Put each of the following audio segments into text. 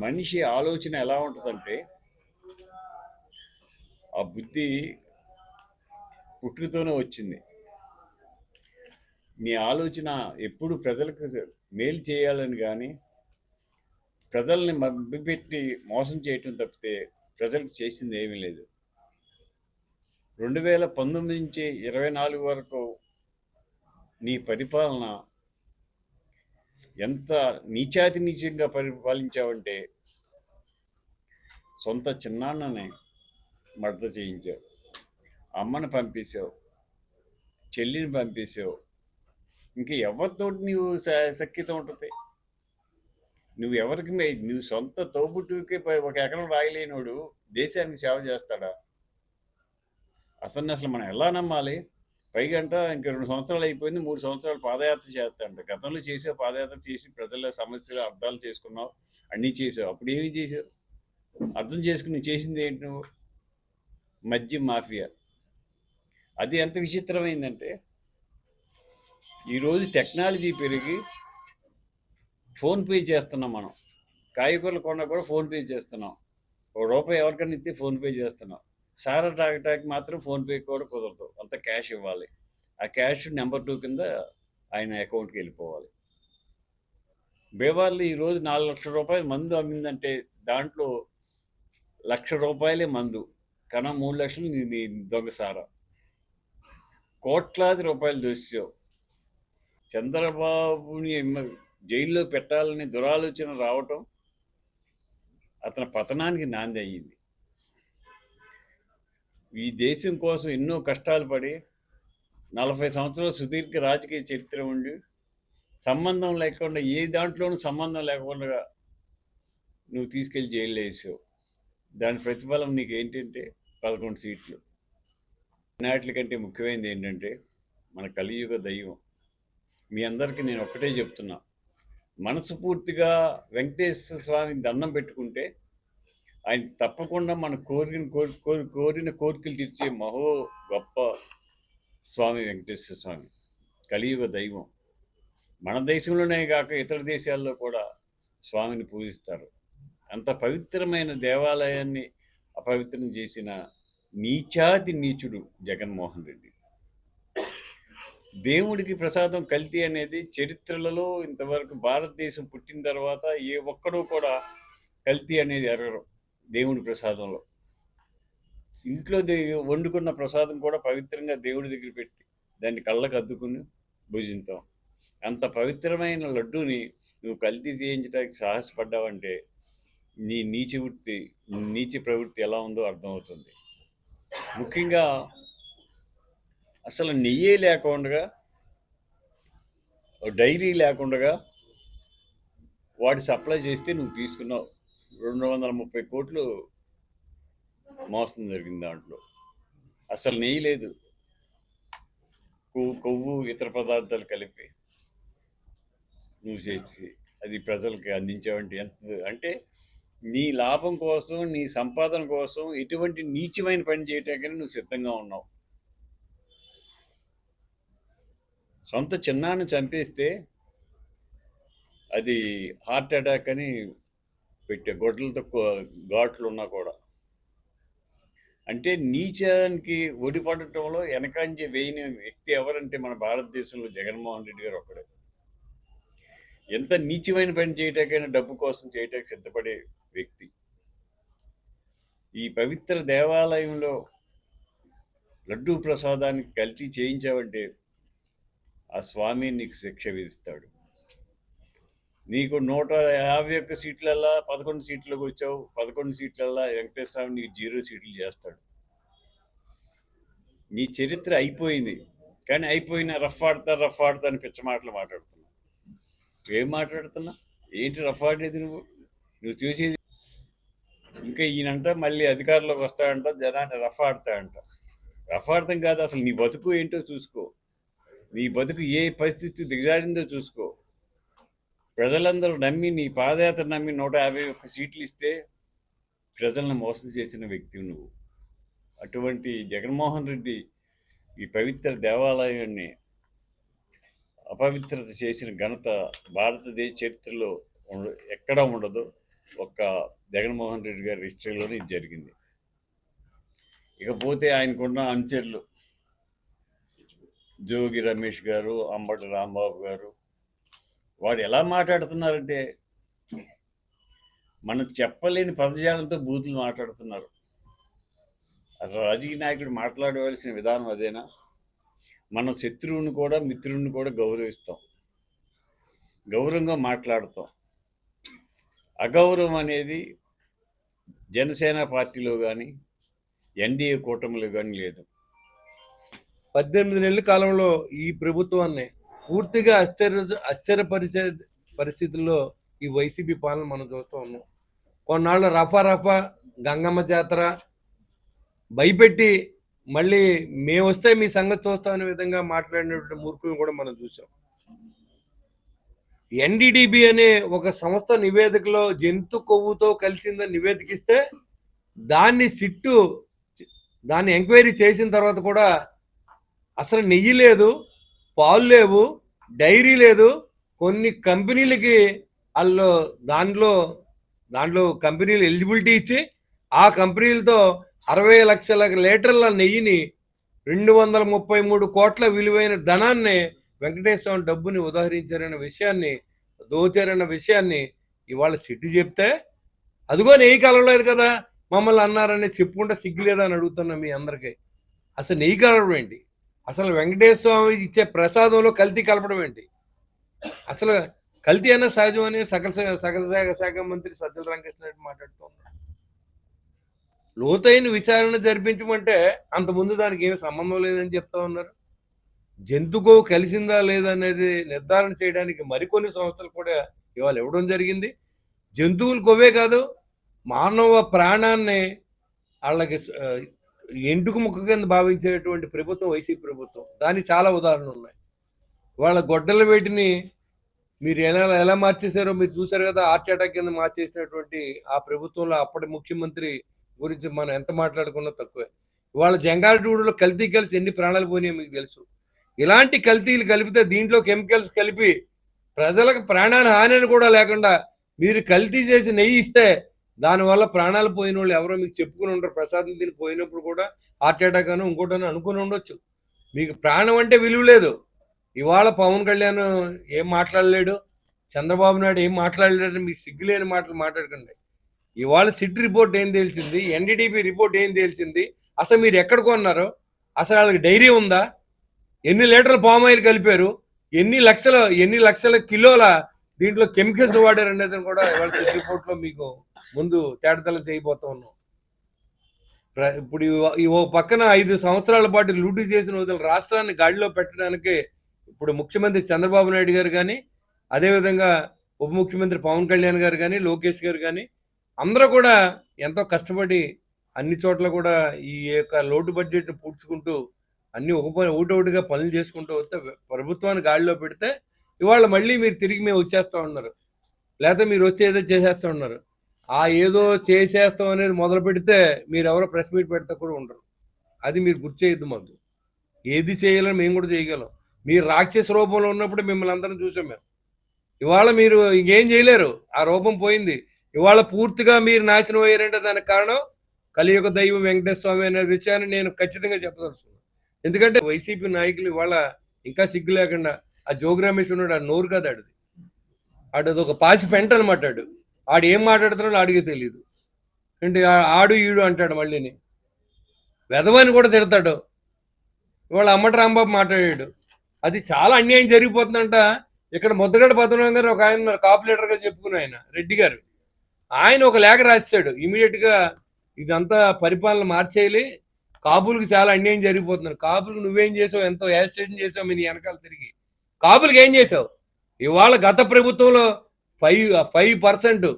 మనిషి ఆలోచన ఎలా ఉంటుందంటే, ఆ బుద్ధి పుట్టుకతోనే వచ్చింది. నీ ఆలోచన ఎప్పుడు ప్రజలకు మేలు చేయాలని కానీ, ప్రజల్ని మభ్యపెట్టి మోసం చేయటం తప్పితే ప్రజలకు చేసింది ఏమీ లేదు. 2019 నుంచి 24 వరకు నీ పరిపాలన ఎంత నీచాతి నీచంగా పరిపాలించావంటే, సొంత చిన్నాన్నని మర్డర్ చేయించావు, అమ్మని పంపేశావు, చెల్లిని పంపేశావు. ఇంక ఎవరితోటి నీవు సఖ్యత ఉంటుంది? నువ్వు ఎవరికి నువ్వు సొంత తోబుట్టుకి ఒక ఎకరం రాయలేనోడు దేశానికి సేవ చేస్తాడా? అతన్ని అసలు మనం ఎలా నమ్మాలి? పైగంట ఇంక 2 సంవత్సరాలు అయిపోయింది, 3 సంవత్సరాలు పాదయాత్ర చేస్తాడంట. గతంలో చేసావు, పాదయాత్ర చేసి ప్రజల సమస్యలు అర్థాలు చేసుకున్నావు, అన్నీ చేసావు. అప్పుడు ఏమి చేసావు? అర్థం చేసుకుని నువ్వు చేసింది ఏంటి? నువ్వు మద్యం మాఫియా. అది ఎంత విచిత్రమైందంటే, ఈరోజు టెక్నాలజీ పెరిగి ఫోన్పే చేస్తున్నాం మనం. కాయగూరలు కొన్నా కూడా ఫోన్పే చేస్తున్నాం. ₹1 ఎవరికైనా ఇస్తే ఫోన్పే చేస్తున్నాం. సారా తాగటానికి మాత్రం ఫోన్పే కూడా కుదరదు, అంత క్యాష్ ఇవ్వాలి. ఆ క్యాష్ నెంబర్ 2 కింద ఆయన అకౌంట్కి వెళ్ళిపోవాలి. బేవార్లు ఈరోజు ₹4,00,000 మందు అమ్మిందంటే దాంట్లో ₹1,00,000 మందు, కన్నా 3 లక్షలు నీ దొంగ సారా. కోట్లాది రూపాయలు దోసావు. చంద్రబాబుని జైల్లో పెట్టాలని దురాలోచన రావటం అతని పతనానికి నాంది అయ్యింది. ఈ దేశం కోసం ఎన్నో కష్టాలు పడి 40 సంవత్సరాల సుదీర్ఘ రాజకీయ చరిత్ర ఉండి, సంబంధం లేకుండా, ఏ దాంట్లోనూ సంబంధం లేకుండా నువ్వు తీసుకెళ్ళి జైల్లో వేసావు. దాని ప్రతిఫలం నీకు ఏంటంటే 11 సీట్లు. నాటికంటే ముఖ్యమైనది ఏంటంటే మన కలియుగ దైవం. మీ అందరికీ నేను ఒక్కటే చెప్తున్నా, మనస్ఫూర్తిగా వెంకటేశ్వర స్వామికి దండం పెట్టుకుంటే ఆయన తప్పకుండా మన కోరిన కోరికలు తీర్చే గొప్ప స్వామి వెంకటేశ్వర స్వామి, కలియుగ దైవం. మన దేశంలోనే కాక ఇతర దేశాల్లో కూడా స్వామిని పూజిస్తారు. అంత పవిత్రమైన దేవాలయాన్ని అపవిత్రం చేసిన నీచాతి నీచుడు జగన్మోహన్ రెడ్డి. దేవుడికి ప్రసాదం కల్తీ అనేది చరిత్రలలో ఇంతవరకు భారతదేశం పుట్టిన తర్వాత ఏ ఒక్కడూ కూడా కల్తీ అనేది ఎరగరు. దేవుడి ప్రసాదంలో ఇంట్లో వండుకున్న ప్రసాదం కూడా పవిత్రంగా దేవుడి దగ్గర పెట్టి దాన్ని కళ్ళకు అద్దుకుని భుజింతాం. అంత పవిత్రమైన లడ్డూని నువ్వు కల్తీ చేయించడానికి సాహసపడ్డావంటే నీ నీచ ప్రవృత్తి ఎలా ఉందో అర్థమవుతుంది. ముఖ్యంగా అసలు నెయ్యే లేకుండా, డైరీ లేకుండా వాడు సప్లై చేస్తే నువ్వు తీసుకున్నావు. 230 కోట్లు మోసం జరిగింది దాంట్లో. అసలు నెయ్యి లేదు, కొవ్వు ఇతర పదార్థాలు కలిపి నువ్వు చేసి అది ప్రజలకి అందించావంటే ఎంత అంటే, నీ లాభం కోసం, నీ సంపాదన కోసం ఎటువంటి నీచమైన పని చేయటానికి నువ్వు సిద్ధంగా ఉన్నావు. సొంత చిన్నాన్ని చంపేస్తే అది హార్ట్ అటాక్ అని పెట్టే గొడ్లతో ఘాట్లు ఉన్నా కూడా. అంటే నీచానికి ఒడిపడటంలో వెనకంజ వేయని వ్యక్తి ఎవరంటే మన భారతదేశంలో జగన్మోహన్ రెడ్డి గారు ఒక్కడే. ఎంత నీచమైన పని చేయటాకైనా డబ్బు కోసం చేయటానికి సిద్ధపడే వ్యక్తి. ఈ పవిత్ర దేవాలయంలో లడ్డూ ప్రసాదానికి కల్తీ చేయించావంటే ఆ స్వామి నీకు శిక్ష విధిస్తాడు. నీకు 151 సీట్లల్లా 11 సీట్లకు వచ్చావు. 11 సీట్లల్లా వెంకటేశ్వర స్వామి నీకు 0 సీట్లు చేస్తాడు. నీ చరిత్ర అయిపోయింది. కానీ అయిపోయినా రఫ్ ఆడతా అని పిచ్చ మాటలు మాట్లాడుతున్నా. ఏం మాట్లాడుతున్నా? ఏంటి రఫ్ ఆడేది? నువ్వు చూసేది ఇంకా ఈయనంట మళ్ళీ అధికారంలోకి వస్తాడంట, జనాన్ని రఫ్ ఆడతాడంట. రఫ్ ఆడతాం కాదు, అసలు నీ బతుకు ఏంటో చూసుకో. నీ బతుకు ఏ పరిస్థితి దిగజారిందో చూసుకో. ప్రజలందరూ నమ్మి, నీ పాదయాత్ర నమ్మి 151 సీట్లు ఇస్తే ప్రజలను మోసం చేసిన వ్యక్తి నువ్వు. అటువంటి జగన్మోహన్ రెడ్డి ఈ పవిత్ర దేవాలయాన్ని అపవిత్రత చేసిన ఘనత భారతదేశ చరిత్రలో ఎక్కడా ఉండదు. ఒక్క జగన్మోహన్ రెడ్డి గారి హిస్టరీలోనే ఇది జరిగింది. ఇకపోతే ఆయనకున్న అనుచరులు జోగి రమేష్ గారు, అంబటి రాంబాబు గారు, వాడు ఎలా మాట్లాడుతున్నారంటే మనం చెప్పలేని పదజాలంతో బూతులు మాట్లాడుతున్నారు. అసలు రాజకీయ నాయకుడు మాట్లాడవలసిన విధానం అదేనా? మనం శత్రువుని కూడా మిత్రుడిని కూడా గౌరవిస్తాం, గౌరవంగా మాట్లాడతాం. అగౌరవం అనేది జనసేన పార్టీలో కానీ ఎన్డీఏ కూటమిలో కానీ లేదు. 18 నెలల కాలంలో ఈ ప్రభుత్వాన్ని పూర్తిగా ఆశ్చర్యపరిచే పరిస్థితుల్లో ఈ వైసీపీ పాలన మనం చూస్తూ ఉన్నాం. కొన్నాళ్ళు రఫా గంగమ్మ జాతర భయపెట్టి మళ్ళీ మేము వస్తే మీ సంగతి చూస్తామనే విధంగా మాట్లాడినటువంటి మూర్ఖులను కూడా మనం చూసాం. ఎన్డీడీబీ అనే ఒక సంస్థ నివేదికలో జంతు కొవ్వుతో కలిసిందని నివేదికిస్తే దాన్ని ఎంక్వైరీ చేసిన తర్వాత కూడా అసలు నెయ్యి లేదు, పాలు లేవు, డైరీ లేదు. కొన్ని కంపెనీలకి దాంట్లో కంపెనీలు ఎలిజిబిలిటీ ఇచ్చి ఆ కంపెనీలతో 60 లక్షల లీటర్ల నెయ్యిని 233 కోట్ల విలువైన ధనాన్ని వెంకటేశ్వర డబ్బుని దోచారన్న విషయాన్ని ఇవాళ సిట్టి చెప్తే అదిగో నెయ్యి కలవలేదు కదా మమ్మల్ని అన్నారని చెప్పుకుంటే సిగ్గులేదా అని అడుగుతున్నా మీ అందరికీ. అసలు నెయ్యి కలవడం ఏంటి? అసలు వెంకటేశ్వర స్వామి ఇచ్చే ప్రసాదంలో కల్తీ కలపడం ఏంటి? అసలు కల్తీ అన్న సహజం అని సకల శాఖ మంత్రి సజ్జల రామకృష్ణారెడ్డి మాట్లాడుతున్నారు. లోతైన విచారణ జరిపించమంటే అంతకుముందు దానికి ఏమి సంబంధం లేదని చెప్తా ఉన్నారు. జంతుగోవు కలిసిందా లేదనేది నిర్ధారణ చేయడానికి మరికొన్ని సంస్థలు కూడా ఇవాళ ఇవ్వడం జరిగింది. జంతువులు కొవ్వే కాదు, మానవ ప్రాణాన్ని వాళ్ళకి ఎంటుకు ముక్క కింద భావించేటువంటి ప్రభుత్వం వైసీపీ ప్రభుత్వం. దానికి చాలా ఉదాహరణలు ఉన్నాయి. వాళ్ళ గొడ్డల వేటిని మీరు ఎలా మార్చేశారో మీరు చూసారు కదా. హార్ట్ అటాక్ కింద మార్చేసినటువంటి ఆ ప్రభుత్వంలో అప్పటి ముఖ్యమంత్రి గురించి మనం ఎంత మాట్లాడుకున్నా తక్కువే. వాళ్ళ జంగారెడ్డిగూడలో కల్తీ కలిసి ఎన్ని ప్రాణాలు పోయినాయో మీకు తెలుసు. ఇలాంటి కల్తీలు కలిపితే దీంట్లో కెమికల్స్ కలిపి ప్రజలకు ప్రాణాన్ని హాని కూడా లేకుండా మీరు కల్తీ చేసి నెయ్యి ఇస్తే దానివల్ల ప్రాణాలు పోయిన వాళ్ళు ఎవరో మీకు చెప్పుకుని ఉండరు. ప్రసాదం తిని పోయినప్పుడు కూడా హార్ట్ అటాక్ అని ఇంకోటని అనుకుని ఉండొచ్చు. మీకు ప్రాణం అంటే విలువ లేదు. ఇవాళ పవన్ కళ్యాణ్ ఏం మాట్లాడలేడు, చంద్రబాబు నాయుడు ఏం మాట్లాడలేడు. మీకు సిగ్గులేని మాటలు మాట్లాడకండి. ఇవాళ సిట్ రిపోర్ట్ ఏం తేల్చింది, ఎన్డీడీబీ రిపోర్ట్ ఏం తేల్చింది, అసలు మీరు ఎక్కడ కొన్నారు, అసలు వాళ్ళకి డైరీ ఉందా, ఎన్ని లీటర్ల పామ్ ఆయిల్ కలిపారు, ఎన్ని లక్షల కిలోల దీంట్లో కెమికల్స్ వాడారు అనేది కూడా ఇవాళ సిట్ రిపోర్ట్లో మీకు ముందు తేటతెల్లం చేయబోతా ఉన్నాం. ఇప్పుడు ఈ ఓ పక్కన 5 సంవత్సరాల పాటు లూటీ చేసిన వదిలి రాష్ట్రాన్ని గాడిలో పెట్టడానికి ఇప్పుడు ముఖ్యమంత్రి చంద్రబాబు నాయుడు గారు కానీ, అదేవిధంగా ఉప ముఖ్యమంత్రి పవన్ కళ్యాణ్ గారు కానీ, లోకేష్ గారు కానీ అందరూ కూడా ఎంతో కష్టపడి అన్ని చోట్ల కూడా ఈ యొక్క లోటు బడ్జెట్ను పూడ్చుకుంటూ అన్ని ఒకటొకటిగా పనులు చేసుకుంటూ వస్తే ప్రభుత్వాన్ని గాడిలో పెడితే ఇవాళ మళ్ళీ మీరు తిరిగి మేము వచ్చేస్తూ ఉన్నారు, లేకపోతే మీరు వచ్చి ఏదో చేసేస్తూ ఉన్నారు. ఆ ఏదో చేసేస్తాం అనేది మొదలు పెడితే మీరు ఎవరో ప్రెస్ మీట్ పెడితే కూడా ఉండరు. అది మీరు గుర్తు చేయొద్దు. మాకు ఏది చేయాలని మేము కూడా చేయగలం. మీరు రాక్షస రూపంలో ఉన్నప్పుడు మిమ్మల్ని అందరం చూసాం మేము. ఇవాళ మీరు ఇంకేం చేయలేరు, ఆ రూపం పోయింది. ఇవాళ పూర్తిగా మీరు నాశనం అయ్యారంటే దానికి కారణం కలియుగ దైవం వెంకటేశ్వర స్వామి అనే విషయాన్ని నేను ఖచ్చితంగా చెప్పదలుచుకున్నాను. ఎందుకంటే వైసీపీ నాయకులు ఇవాళ ఇంకా సిగ్గు లేకుండా ఆ జోగి రమేష్ ఉన్నాడు, ఆ నోరు కాదు ఆడిది, ఆడు ఒక పాసి పెంట అనమాట. ఆడు ఏం మాట్లాడుతున్నాడో ఆడిగే తెలియదు. అంటే ఆడు ఈడు అంటాడు, మళ్ళీని వెధవని కూడా తిడతాడు. ఇవాళ అంబటి రాంబాబు మాట్లాడాడు. అది చాలా అన్యాయం జరిగిపోతుందంట. ఇక్కడ ముద్దగడ్డ పద్మనాభం గారు ఒక ఆయన కాపు లీడర్గా చెప్పుకుని ఆయన రెడ్డి గారు, ఆయన ఒక లేఖ రాశాడు. ఇమీడియట్గా ఇదంతా పరిపాలన మార్చేయాలి, కాపులకు చాలా అన్యాయం జరిగిపోతున్నారు. కాపులకు నువ్వేం చేసావు, ఎంతో యాజిటేషన్ చేసావు, మీ వెనకాల తిరిగి కాపులకు ఏం చేసావు? ఇవాళ గత ప్రభుత్వంలో 5%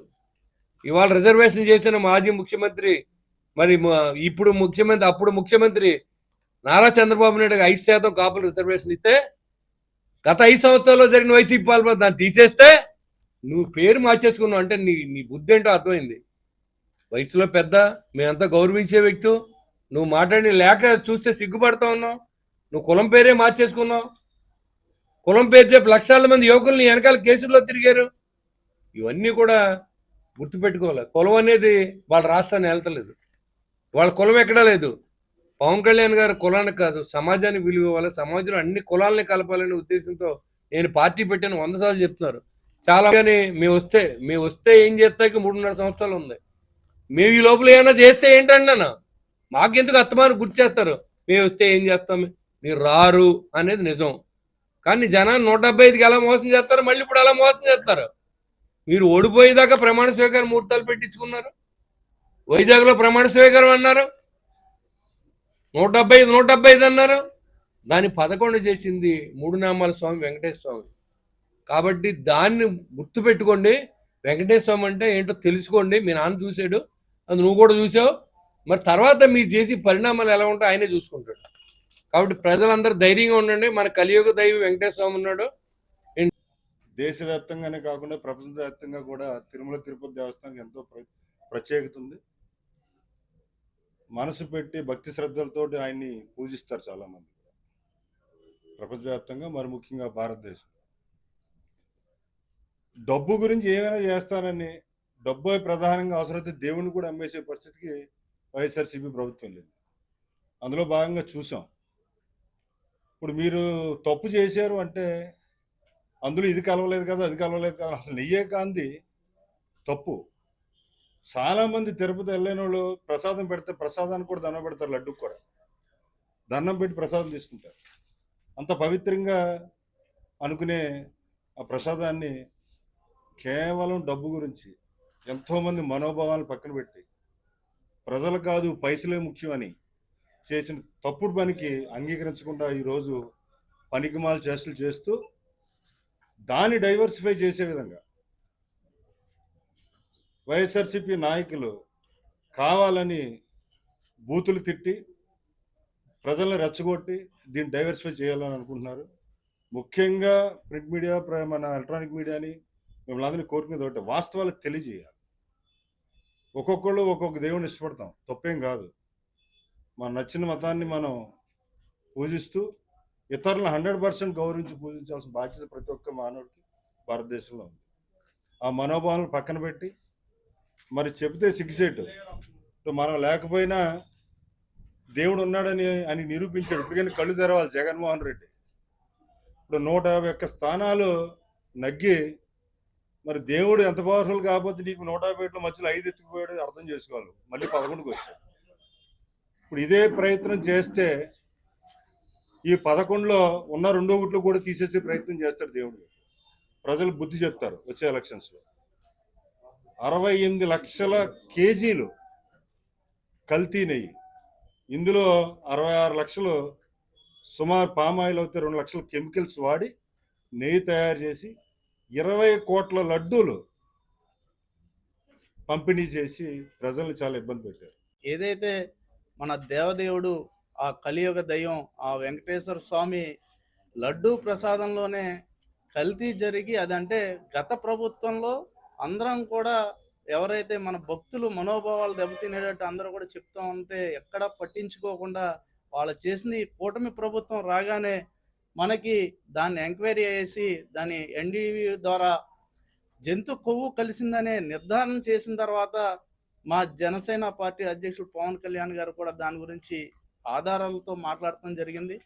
ఇవాళ రిజర్వేషన్ చేసిన మాజీ ముఖ్యమంత్రి, మరి అప్పుడు ముఖ్యమంత్రి నారా చంద్రబాబు నాయుడు 5% కాపులు రిజర్వేషన్ ఇస్తే గత 5 సంవత్సరాల్లో జరిగిన వైసీపీ పాలన దాన్ని తీసేస్తే నువ్వు పేరు మార్చేసుకున్నావు. అంటే నీ బుద్ధి ఏంటో అర్థమైంది. వయసులో పెద్ద, మేమంతా గౌరవించే వ్యక్తి, నువ్వు మాట్లాడి లేక చూస్తే సిగ్గుపడతా ఉన్నావు. నువ్వు కులం పేరే మార్చేసుకున్నావు. కులం పేరు చెప్పి లక్షల మంది యువకులు నీ వెనకాల కేసుల్లో తిరిగారు. ఇవన్నీ కూడా గుర్తుపెట్టుకోవాలి. కులం అనేది వాళ్ళ రాష్ట్రాన్ని ఏళ్తలేదు. వాళ్ళ కులం ఎక్కడా లేదు. పవన్ కళ్యాణ్ గారు కులానికి కాదు, సమాజానికి విలువ ఇవ్వాలి, సమాజంలో అన్ని కులాలని కలపాలనే ఉద్దేశంతో నేను పార్టీ పెట్టాను 100 సార్లు చెప్తున్నారు. చాలా కానీ మేము వస్తే ఏం చేస్తాకి 3.5 సంవత్సరాలు ఉంది. మేము ఈ లోపల ఏమైనా చేస్తే ఏంటండి అన్న, మాకెందుకు అత్తమాను గుర్తు చేస్తారు. మేము వస్తే ఏం చేస్తాం, మీరు రారు అనేది నిజం. కానీ జనాన్ని 175కి ఎలా మోసం చేస్తారు, మళ్ళీ ఇప్పుడు అలా మోసం చేస్తారు. మీరు ఓడిపోయేదాకా ప్రమాణ స్వీకార ముహూర్తాలు పెట్టించుకున్నారు. వైజాగ్లో ప్రమాణ స్వీకారం అన్నారు, 175 అన్నారు. దాన్ని 11 చేసింది మూడునామాల స్వామి వెంకటేశ్వర స్వామి. కాబట్టి దాన్ని గుర్తుపెట్టుకోండి. వెంకటేశ్వర స్వామి అంటే ఏంటో తెలుసుకోండి. మీ నాన్న చూశాడు, అది నువ్వు కూడా చూసావు. మరి తర్వాత మీరు చేసి పరిణామాలు ఎలా ఉంటాయో ఆయనే చూసుకుంటాడు. కాబట్టి ప్రజలందరూ ధైర్యంగా ఉండండి. మన కలియుగ దైవం వెంకటేశ్వర స్వామి ఉన్నాడు. దేశవ్యాప్తంగానే కాకుండా ప్రపంచవ్యాప్తంగా కూడా తిరుమల తిరుపతి దేవస్థానానికి ఎంతో ప్రత్యేకత ఉంది. మనసు పెట్టి భక్తి శ్రద్ధలతో ఆయన్ని పూజిస్తారు చాలామంది ప్రపంచవ్యాప్తంగా, మరి ముఖ్యంగా భారతదేశం. డబ్బు గురించి ఏమైనా చేస్తానని, డబ్బు ప్రధానంగా అవసరమైతే దేవుణ్ణి కూడా అమ్మేసే పరిస్థితికి వైఎస్ఆర్సీపీ ప్రభుత్వం లేదు. అందులో భాగంగా చూసాం. ఇప్పుడు మీరు తప్పు చేశారు అంటే అందులో ఇది కలవలేదు కదా, అది కలవలేదు కదా, అసలు నెయ్యే కాంది తప్పు. చాలామంది తిరుపతి వెళ్ళిన వాళ్ళు ప్రసాదం పెడితే ప్రసాదానికి కూడా దండం పెడతారు, లడ్డుకు కూడా దండం పెట్టి ప్రసాదం తీసుకుంటారు. అంత పవిత్రంగా అనుకునే ఆ ప్రసాదాన్ని కేవలం డబ్బు గురించి ఎంతోమంది మనోభావాలను పక్కన పెట్టి ప్రజలు కాదు పైసలే ముఖ్యం అని చేసిన తప్పుడు పనికి అంగీకరించకుండా ఈరోజు పనికిమాల చేష్టలు చేస్తూ దాన్ని డైవర్సిఫై చేసే విధంగా వైఎస్ఆర్సీపీ నాయకులు కావాలని బూతులు తిట్టి ప్రజలను రెచ్చగొట్టి దీన్ని డైవర్సిఫై చేయాలని అనుకుంటున్నారు. ముఖ్యంగా ప్రింట్ మీడియా, మన ఎలక్ట్రానిక్ మీడియాని మిమ్మల్ని అందరినీ కోరుకునేది ఒకటి, వాస్తవాలు తెలియజేయాలి. ఒక్కొక్కళ్ళు ఒక్కొక్క దేవుని ఇష్టపడతాం, తప్పేం కాదు. మన నచ్చిన మతాన్ని మనం పూజిస్తూ ఇతరులను 100% గౌరవించి పూజించాల్సిన బాధ్యత ప్రతి ఒక్క మానవుడికి భారతదేశంలో ఉంది. ఆ మనోభావాలను పక్కన పెట్టి మరి చెబితే సిగ్గుచేటు, మనం లేకపోయినా దేవుడు ఉన్నాడని అని నిరూపించాడు. ఇప్పటికైనా కళ్ళు తెరవాలి జగన్మోహన్ రెడ్డి. ఇప్పుడు 151 స్థానాలు నగ్గి మరి దేవుడు ఎంత పవర్ఫుల్ కాకపోతే నీకు 151 మధ్యలో 5 ఎత్తుకుపోయాడు అర్థం చేసుకోవాలి. మళ్ళీ 11కి వచ్చాడు. ఇప్పుడు ఇదే ప్రయత్నం చేస్తే ఈ 11లో ఉన్న 2 ఓట్లు కూడా తీసేసే ప్రయత్నం చేస్తాడు దేవుడు. ప్రజలు బుద్ధి చెప్తారు వచ్చే ఎలక్షన్స్లో. 68 లక్షల కేజీలు కల్తీ నెయ్యి, ఇందులో 66 లక్షలు సుమారు పామాయిల్ అయితే 2 లక్షల కెమికల్స్ వాడి నెయ్యి తయారు చేసి 20 కోట్ల లడ్డూలు పంపిణీ చేసి ప్రజల్ని చాలా ఇబ్బంది పెట్టారు. ఏదైతే మన దేవదేవుడు ఆ కలియుగ దైవం ఆ వెంకటేశ్వర స్వామి లడ్డూ ప్రసాదంలోనే కల్తీ జరిగి, అదంటే గత ప్రభుత్వంలో అందరం కూడా ఎవరైతే మన భక్తులు మనోభావాలు దెబ్బతినేటట్టు అందరూ కూడా చెప్తా ఉంటే ఎక్కడ పట్టించుకోకుండా వాళ్ళు చేసింది కూటమి ప్రభుత్వం రాగానే మనకి దాన్ని ఎంక్వైరీ చేసి దాన్ని ఎన్డీవీ ద్వారా జంతు కొవ్వు కలిసిందనే నిర్ధారణ చేసిన తర్వాత మా జనసేన పార్టీ అధ్యక్షుడు పవన్ కళ్యాణ్ గారు కూడా దాని గురించి ఆధారాలతో మాట్లాడటం జరిగింది.